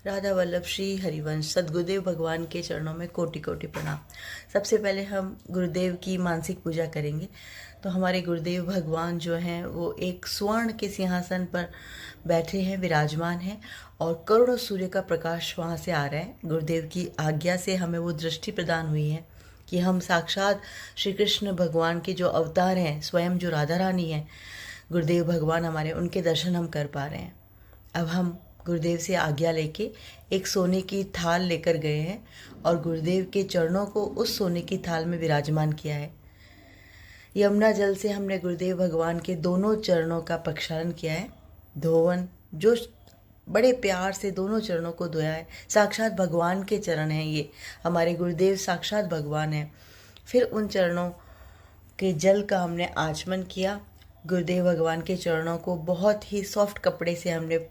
राधा वल्लभ श्री हरिवंश सद्गुरुदेव भगवान के चरणों में कोटि कोटि प्रणाम। सबसे पहले हम गुरुदेव की मानसिक पूजा करेंगे। तो हमारे गुरुदेव भगवान जो हैं वो एक स्वर्ण के सिंहासन पर बैठे हैं, विराजमान हैं और करोड़ों सूर्य का प्रकाश वहाँ से आ रहा है। गुरुदेव की आज्ञा से हमें वो दृष्टि प्रदान हुई है कि हम साक्षात श्री कृष्ण भगवान के जो अवतार हैं, स्वयं जो राधा रानी हैं, गुरुदेव भगवान हमारे, उनके दर्शन हम कर पा रहे हैं। अब हम गुरुदेव से आज्ञा लेके एक सोने की थाल लेकर गए हैं और गुरुदेव के चरणों को उस सोने की थाल में विराजमान किया है। यमुना जल से हमने गुरुदेव भगवान के दोनों चरणों का प्रक्षालन किया है, धोवन, जो बड़े प्यार से दोनों चरणों को धोया है। साक्षात भगवान के चरण हैं ये, हमारे गुरुदेव साक्षात भगवान हैं। फिर उन चरणों के जल का हमने आचमन किया। गुरुदेव भगवान के चरणों को बहुत ही सॉफ्ट कपड़े से हमने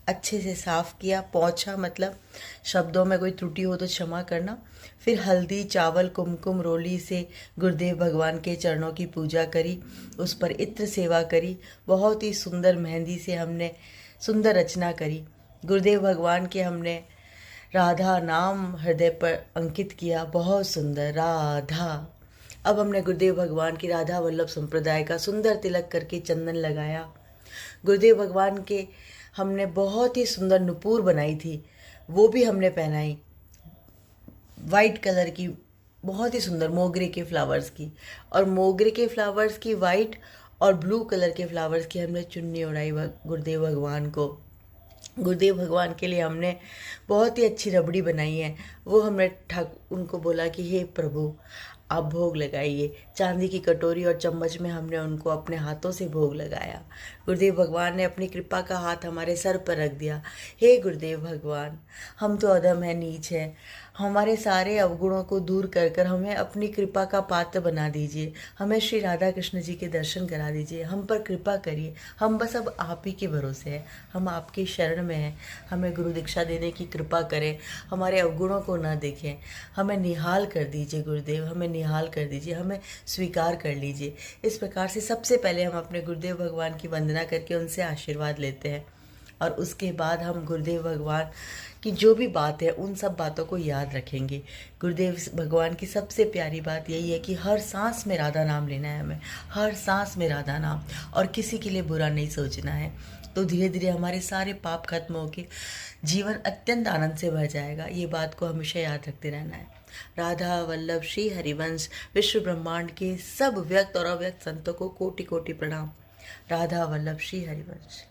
अच्छे से साफ़ किया, पोंछा, मतलब शब्दों में कोई त्रुटि हो तो क्षमा करना। फिर हल्दी, चावल, कुमकुम, रोली से गुरुदेव भगवान के चरणों की पूजा करी, उस पर इत्र सेवा करी। बहुत ही सुंदर मेहंदी से हमने सुंदर रचना करी। गुरुदेव भगवान के हमने राधा नाम हृदय पर अंकित किया, बहुत सुंदर, राधा। अब हमने गुरुदेव भगवान की राधा वल्लभ संप्रदाय का सुंदर तिलक करके चंदन लगाया। गुरुदेव भगवान के हमने बहुत ही सुंदर नुपुर बनाई थी, वो भी हमने पहनाई, वाइट कलर की, बहुत ही सुंदर मोगरे के फ्लावर्स की। और मोगरे के फ्लावर्स की वाइट और ब्लू कलर के फ्लावर्स की हमने चुन्नी ओढ़ाई गुरुदेव भगवान को। गुरुदेव भगवान के लिए हमने बहुत ही अच्छी रबड़ी बनाई है, वो हमने उनको बोला कि हे प्रभु आप भोग लगाइए। चांदी की कटोरी और चम्मच में हमने उनको अपने हाथों से भोग लगाया। गुरुदेव भगवान ने अपनी कृपा का हाथ हमारे सर पर रख दिया। हे गुरुदेव भगवान, हम तो अधम हैं, नीच हैं, हमारे सारे अवगुणों को दूर कर कर हमें अपनी कृपा का पात्र बना दीजिए। हमें श्री राधा कृष्ण जी के दर्शन करा दीजिए, हम पर कृपा करिए। हम बस अब आप ही के भरोसे हैं, हम आपकी शरण में हैं। हमें गुरु दीक्षा देने की कृपा करें, हमारे अवगुणों को न देखें, हमें निहाल कर दीजिए गुरुदेव, हमें निहाल कर दीजिए, हमें स्वीकार कर लीजिए। इस प्रकार से सबसे पहले हम अपने गुरुदेव भगवान की वंदना करके उनसे आशीर्वाद लेते हैं और उसके बाद हम गुरुदेव भगवान की जो भी बात है उन सब बातों को याद रखेंगे। गुरुदेव भगवान की सबसे प्यारी बात यही है कि हर सांस में राधा नाम लेना है, हमें हर सांस में राधा नाम, और किसी के लिए बुरा नहीं सोचना है। तो धीरे धीरे हमारे सारे पाप खत्म होके जीवन अत्यंत आनंद से भर जाएगा। ये बात को हमेशा याद रखते रहना है। राधा वल्लभ श्री हरिवंश विश्व ब्रह्मांड के सब व्यक्त और अव्यक्त संतों को कोटि कोटि प्रणाम। राधा वल्लभ श्री हरिवंश।